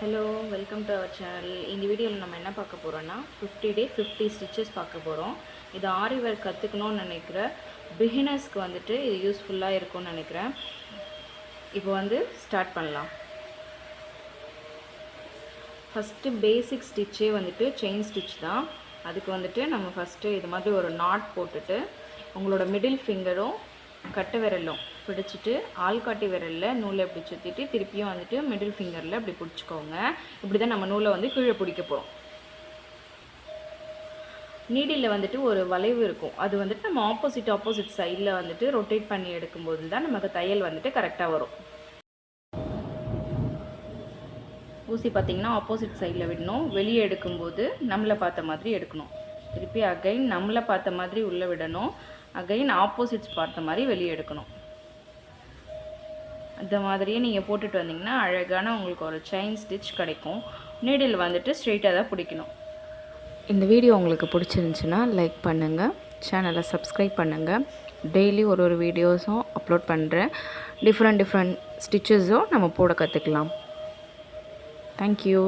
Hello, welcome to our channel. இந்த வீடியோவில் நம்ம என்ன பார்க்க போகிறோன்னா 50 டே 50 ஸ்டிச்சஸ் பார்க்க போகிறோம். இது ஆரி ஒர்க் கற்றுக்கணும்னு நினைக்கிற பிகினர்ஸ்க்கு வந்துட்டு இது யூஸ்ஃபுல்லாக இருக்கும்னு நினைக்கிறேன். இப்போ ஸ்டார்ட் பண்ணலாம். ஃபஸ்ட்டு பேசிக் ஸ்டிச்சே செயின் ஸ்டிச் தான். அதுக்கு நம்ம ஃபஸ்ட்டு இது மாதிரி ஒரு நாட் போட்டுட்டு உங்களோட மிடில் ஃபிங்கரும் கட்டை விரலும் பிடிச்சிட்டு ஆள்காட்டி விரலில் நூலை இப்படி சுற்றிட்டு திருப்பியும் மிடில் ஃபிங்கரில் இப்படி பிடிச்சிக்கோங்க. இப்படி தான் நம்ம நூலை கீழே பிடிக்க போகிறோம். நீடியில் ஒரு வளைவு இருக்கும். அது நம்ம ஆப்போசிட் சைடில் ரொட்டேட் பண்ணி எடுக்கும்போது தான் நமக்கு தையல் கரெக்டாக வரும். ஊசி பார்த்திங்கன்னா ஆப்போசிட் சைடில் விடணும். வெளியே எடுக்கும்போது நம்மளை பார்த்த மாதிரி எடுக்கணும். திருப்பி அகைன் நம்மளை பார்த்த மாதிரி உள்ளே விடணும். அகைன் ஆப்போசிட்ஸ் பார்த்த மாதிரி வெளியே எடுக்கணும். அந்த மாதிரியே நீங்கள் போட்டுட்டு வந்தீங்கன்னா அழகான உங்களுக்கு ஒரு செயின் ஸ்டிச் கிடைக்கும். நீடில் ஸ்ட்ரெயிட்டாக தான் பிடிக்கணும். இந்த வீடியோ உங்களுக்கு பிடிச்சிருந்துச்சுன்னா லைக் பண்ணுங்கள், சேனலை சப்ஸ்கிரைப் பண்ணுங்கள். டெய்லி ஒரு வீடியோஸும் அப்லோட் பண்ணுறேன். டிஃப்ரெண்ட் ஸ்டிச்சஸும் நம்ம போட கற்றுக்கலாம். தேங்க்யூ.